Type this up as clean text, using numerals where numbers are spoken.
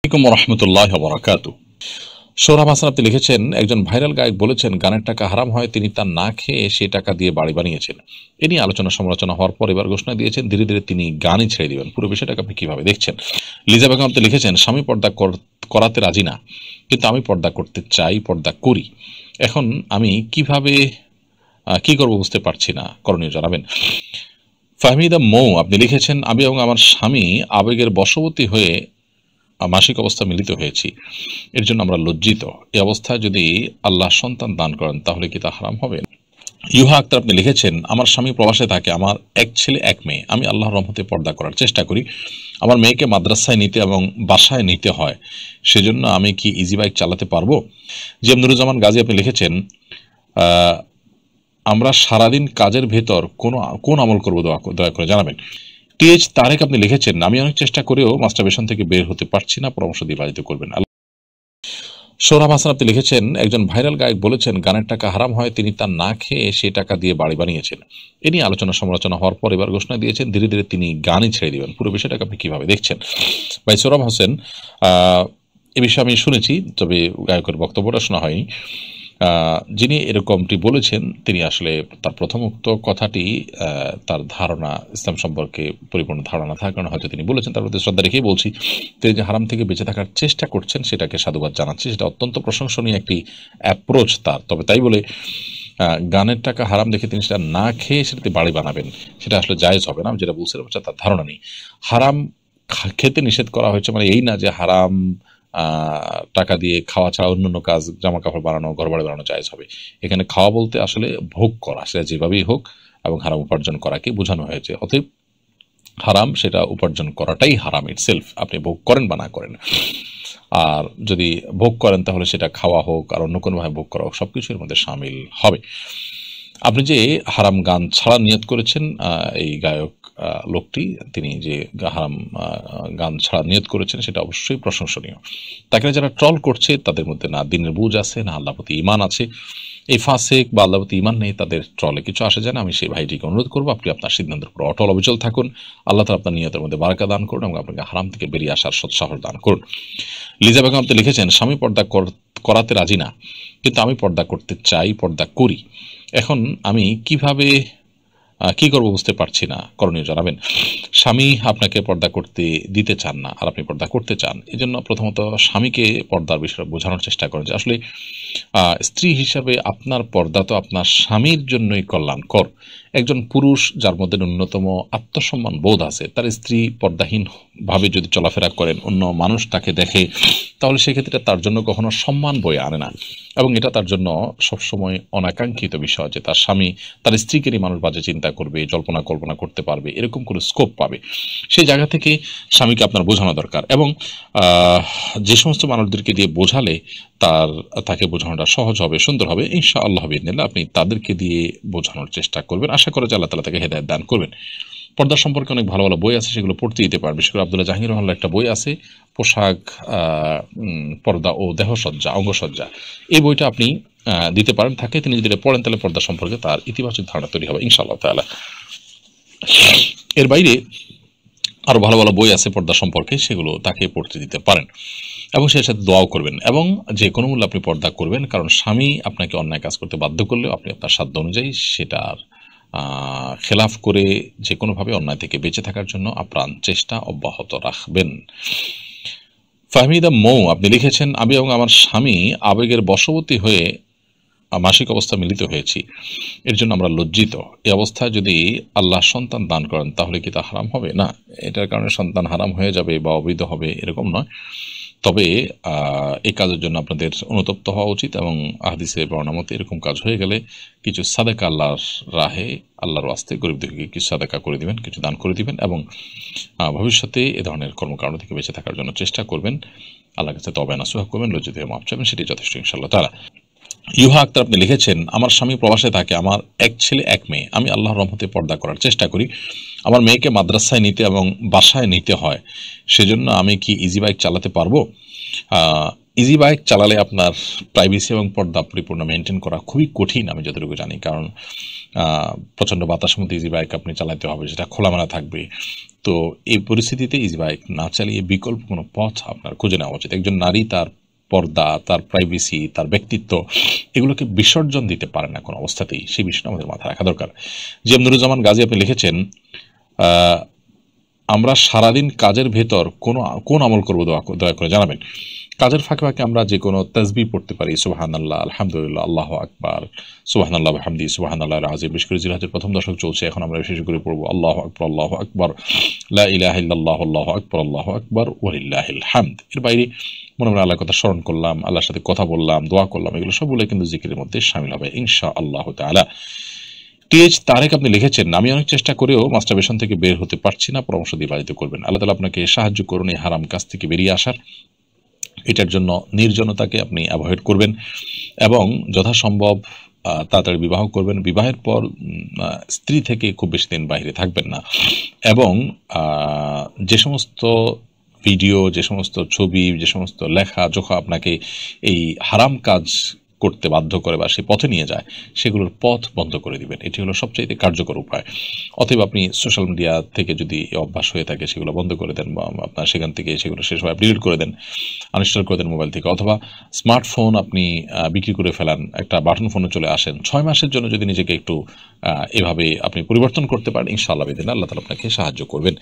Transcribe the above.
আসসালামু আলাইকুম রহমতুল্লাহ বরাকাতু। সোহরাব হাসান আপনি লিখেছেন, একজন ভাইরাল গায়ক বলেছেন গানের টাকা হারাম হয়, তিনি তার না খেয়ে সেই টাকা দিয়ে বাড়ি বানিয়েছেন। এ নিয়ে আলোচনা সমালোচনা হওয়ার পর এবার ঘোষণা দিয়েছেন ধীরে ধীরে তিনি গানই ছেড়ে দিবেন। পুরো বিষয়টাকে আপনি কিভাবে দেখছেন? লিজা বেগম আপনি লিখেছেন, স্বামী পর্দা করাতে রাজি না, কিন্তু আমি পর্দা করতে চাই, পর্দা করি। এখন আমি কিভাবে কি করবো বুঝতে পারছি না, করণীয় জানাবেন। ফাহমিদা মৌ আপনি লিখেছেন, আমি এবং আমার স্বামী আবেগের বশবর্তী হয়ে মাসিক অবস্থা মিলিত হয়েছি, এর জন্য আমরা লজ্জিত। এই অবস্থায় যদি আল্লাহ সন্তান দান করেন তাহলে কি তা হারাম হবে? ইউহা আক্তার আপনি লিখেছেন, আমার স্বামী প্রবাসে থাকে, আমার এক ছেলে এক মেয়ে, আমি আল্লাহর রহমতে পর্দা করার চেষ্টা করি। আমার মেয়েকে মাদ্রাসায় নিতে এবং বাসায় নিতে হয়, সেজন্য আমি কি ইজি বাইক চালাতে পারবো? জি এম নুরুজ্জামান গাজী আপনি লিখেছেন, আমরা সারাদিন কাজের ভেতর কোন আমল করবো দয়া করে জানাবেন। টিএইচ তারেক আপনি লিখেছেন, আমি অনেক চেষ্টা করেও মাস্টারবেশন থেকে বের হতে পারছি না, পরামর্শ দিয়ে বাধিত করবেন। সোহরাব হাসান আপনি লিখেছেন, একজন ভাইরাল গায়ক বলেছেন গানের টাকা হারাম হয়, তিনি তার না খেয়ে সেই টাকা দিয়ে বাড়ি বানিয়েছেন। এ নিয়ে আলোচনা সমালোচনা হওয়ার পর এবার ঘোষণা দিয়েছেন ধীরে ধীরে তিনি গানই ছেড়ে দিবেন। পুরো বিষয়টাকে আপনি কিভাবে দেখছেন? ভাই সোহরাব হোসেন, এ বিষয়ে আমি শুনেছি, তবে গায়কের বক্তব্যটা শোনা হয়নি। যিনি এরকমটি বলেছেন তিনি আসলে তার প্রথমোক্ত কথাটি তার ধারণা ইসলাম সম্পর্কে পরিপূর্ণ ধারণা না থাকার কারণে হয়তো তিনি বলেছেন, তার প্রতি শ্রদ্ধা রেখেই বলছি। তিনি যে হারাম থেকে বেঁচে থাকার চেষ্টা করছেন সেটাকে সাধুবাদ জানাচ্ছি, সেটা অত্যন্ত প্রশংসনীয় একটি অ্যাপ্রোচ তার। তবে তাই বলে গানের টাকা হারাম দেখে তিনি সেটা না খেয়ে সেটাতে বাড়ি বানাবেন, সেটা আসলে জায়েজ হবে না। যেটা বলছিলাম তার ধারণা নেই। হারাম খেতে নিষেধ করা হয়েছে মানে এই না যে হারাম টাকা দিয়ে খাওয়া ছাড়া অন্যান্য কাজ, জামা কাপড় বানানো, ঘরবাড়ি বানানো জায়েজ হবে। এখানে খাওয়া বলতে আসলে ভোগ করা, সেটা যেভাবেই হোক, এবং হারাম উপার্জন করাকে বোঝানো হয়েছে। অতএব হারাম সেটা উপার্জন করাটাই হারাম ইটসেলফ, আপনি ভোগ করেন বা না করেন। আর যদি ভোগ করেন তাহলে সেটা খাওয়া হোক আর অন্য কোনোভাবে ভোগ করা হোক, সব কিছুর মধ্যে সামিল হবে। আপনি যে হারাম গান ছাড়া নিয়ত করেছেন, এই গায়ক লোকটি তিনি যে হারাম গান ছাড়া নিয়ত করেছেন সেটা অবশ্যই প্রশংসনীয়। তাকে যারা ট্রল করছে তাদের মধ্যে না দিনের বুঝ আছে, না আল্লাহ প্রতি ইমান আছে। এই ফাসেক বা আল্লাহ প্রতি ইমান নেই, তাদের ট্রলে কিছু আসে যায় না। আমি সেই ভাইটিকে অনুরোধ করবো, আপনি আপনার সিদ্ধান্তের উপর অটল অবিচল থাকুন। আল্লাহ তাআলা আপনার নিয়তের মধ্যে বারাকা দান করুন এবং আপনাকে হারাম থেকে বেরিয়ে আসার সৎসাহস দান করুন। লিজা বেগম আপনি লিখেছেন, স্বামী পর্দা করাতে রাজি না, কিন্তু আমি পর্দা করতে চাই, পর্দা করি। এখন আমি কিভাবে কি করবো বুঝতে পারছি না, করণীয় জানাবেন। স্বামী আপনাকে পর্দা করতে দিতে চান না আর আপনি পর্দা করতে চান, এই জন্য প্রথমত স্বামীকে পর্দার বিষয়ে বোঝানোর চেষ্টা করেন যে আসলে স্ত্রী হিসাবে আপনার পর্দা তো আপনার স্বামীর জন্যই কল্যাণকর। একজন পুরুষ যার মধ্যে ন্যূনতম আত্মসম্মান বোধ আছে, তার স্ত্রী পর্দাহীন ভাবে যদি চলাফেরা করেন, অন্য মানুষ তাকে দেখে, তাহলে সেক্ষেত্রে তার জন্য কখনো সম্মান বয়ে আনে না, এবং এটা তার জন্য সবসময় অনাকাঙ্ক্ষিত বিষয় যে তার স্বামী তার স্ত্রীকে নিয়ে মানুষ বাজে চিন্তা করবে, জল্পনা কল্পনা করতে পারবে, এরকম কোনো স্কোপ পাবে। সেই জায়গা থেকে স্বামীকে আপনার বোঝানো দরকার, এবং যে সমস্ত মানুষদেরকে দিয়ে বোঝালে তাকে বোঝানোটা সহজ হবে, সুন্দর হবে, ইনশাআল্লাহ বিইذনিল্লাহ আপনি তাদেরকে দিয়ে বোঝানোর চেষ্টা করবেন। আশা করা যায় আল্লাহ তাআলা তাকে হেদায়েত দান করবেন। পর্দা সম্পর্কে অনেক ভালো ভালো বই আছে, সেগুলো পড়তে দিতে পারেন। বিশেষ করে আব্দুল্লাহ জাহাঙ্গীর রহমানের একটা বই আছে, পোশাক, পর্দা ও দেহসজ্জা, অঙ্গসজ্জা। এই বইটা আপনি দিতে পারেন তাকে। তিনি যদি এটা পড়েন তাহলে পর্দা সম্পর্কে তার ইতিবাচক ধারণা তৈরি হবে ইনশাআল্লাহ তাআলা। এর বাইরে আরও ভালো ভালো বই আছে পর্দা সম্পর্কে, সেগুলো তাকে পড়তে দিতে পারেন এবং সেই সাথে দোয়াও করবেন, এবং যে কোনো মূল্যে আপনি পর্দা করবেন, কারণ স্বামী আপনাকে অন্যায় কাজ করতে বাধ্য করলেও আপনি আপনার সাধ্য অনুযায়ী সেটার খেলাফ করে যে কোনোভাবে অন্যায় থেকে বেঁচে থাকার জন্য আপ্রাণ চেষ্টা অব্যাহত রাখবেন। ফাহমিদা মৌ আপনি লিখেছেন, আমি এবং আমার স্বামী আবেগের বশবর্তী হয়ে মাসিক অবস্থা মিলিত হয়েছি, এর জন্য আমরা লজ্জিত। এই অবস্থায় যদি আল্লাহ সন্তান দান করেন তাহলে কি তা হারাম হবে? না, এটার কারণে সন্তান হারাম হয়ে যাবে বা অবৈধ হবে এরকম নয়। তবে এই কাজের জন্য আপনাদের অনুতপ্ত হওয়া উচিত, এবং হাদিসে বর্ণনা মতে এরকম কাজ হয়ে গেলে কিছু সাদাকা আল্লাহর রাহে, আল্লাহর ওয়াস্তে গরিবদেরকে কিছু সাদাকা করে দিবেন, কিছু দান করে দিবেন, এবং ভবিষ্যতে এ ধরনের কর্মকাণ্ড থেকে বেঁচে থাকার জন্য চেষ্টা করবেন। আল্লাহর কাছে তওবা নসুহা করবেন, লজ্জিত হয়ে মাফ চাইবেন, সেটি যথেষ্ট ইনশাআল্লাহ তাআলা। ইউহা আক্তার আপনি লিখেছেন, আমার স্বামী প্রবাসে থাকে, আমার এক ছেলে এক মেয়ে, আমি আল্লাহর রহমতে পর্দা করার চেষ্টা করি। আমার মেয়েকে মাদ্রাসায় নিতে এবং বাসায় নিতে হয়, সেজন্য আমি কি ইজি বাইক চালাতে পারবো? ইজি বাইক চালালে আপনার প্রাইভেসি এবং পর্দা পরিপূর্ণ মেনটেন করা খুবই কঠিন, আমি যতটুকু জানি। কারণ প্রচণ্ড বাতাসের মধ্যে ইজি বাইক আপনি চালাতে হবে, যেটা খোলামেলা থাকবে। তো এই পরিস্থিতিতে ইজি বাইক না চালিয়ে বিকল্প কোনো পথ আপনার খুঁজে নেওয়া উচিত। একজন নারী তার পর্দা, তার প্রাইভেসি, তার ব্যক্তিত্ব এগুলোকে বিসর্জন দিতে পারে না কোনো অবস্থাতেই। সেই বিষয়টা আমাদের মাথায় রাখা দরকার। জি এম নুরুজ্জামান গাজী আপনি লিখেছেন, আমরা সারাদিন কাজের ভেতর কোন আমল করবো দয়া করে জানাবেন। কাজের ফাঁকে ফাঁকে আমরা যে কোনো তাসবিহ পড়তে পারি, সুবহানাল্লাহ, আলহামদুলিল্লাহ, আল্লাহু আকবার, সুবহানাল্লাহ ওয়া বিহামদিহি, সুবহানাল্লাহিল আযীম। বিশেষ করে জিলহজের প্রথম দশক চলছে, এখন আমরা বিশেষ করে পড়বো আল্লাহু আকবার, লা ইলাহা ইল্লাল্লাহ, আল্লাহু আকবার ওয়া লিল্লাহিল হামদ। এর বাইরে মনে মনে আল্লাহর কথা স্মরণ করলাম, আল্লাহর সাথে কথা বললাম, দোয়া করলাম, এগুলো সবগুলো কিন্তু জিকিরের মধ্যে শামিল হবে ইনশাআল্লাহ তাআলা। টিএইচ তারেক আপনি লিখেছেন, আমি অনেক চেষ্টা করেও মাস্টারবেশন থেকে বের হতে পারছি না, পরামর্শ দিয়ে বাধিত করবেন। আল্লাহ তাআলা আপনাকে সাহায্য করুন এই হারাম কাজ থেকে বেরিয়ে আসার। এটার জন্য নির্জনতাকে আপনি অ্যাভয়েড করবেন এবং যথাসম্ভব তাড়াতাড়ি বিবাহ করবেন। বিবাহের পর স্ত্রী থেকে খুব বেশি দিন বাইরে থাকবেন না এবং যে সমস্ত ভিডিও, যে সমস্ত ছবি, যে সমস্ত লেখা জোখা আপনাকে এই হারাম কাজ করতে বাধ্য করে বা সেই পথে নিয়ে যায়, সেগুলোর পথ বন্ধ করে দিবেন। এটি হলো সবচাইতে কার্যকর উপায়। অতএব আপনি সোশ্যাল মিডিয়া থেকে যদি অভ্যাস হয়ে থাকে সেগুলো বন্ধ করে দেন, বা আপনার সেখান থেকে সেগুলো শেষ হয় ডিলিট করে দেন, আনইনস্টল করে দেন মোবাইল থেকে, অথবা স্মার্টফোন আপনি বিক্রি করে ফেলান, একটা বাটন ফোনে চলে আসেন। 6 মাসের জন্য যদি নিজেকে একটু এভাবে আপনি পরিবর্তন করতে পারেন, ইনশাআল্লাহ বিদিন আল্লাহ তাআলা আপনাকে সাহায্য করবেন।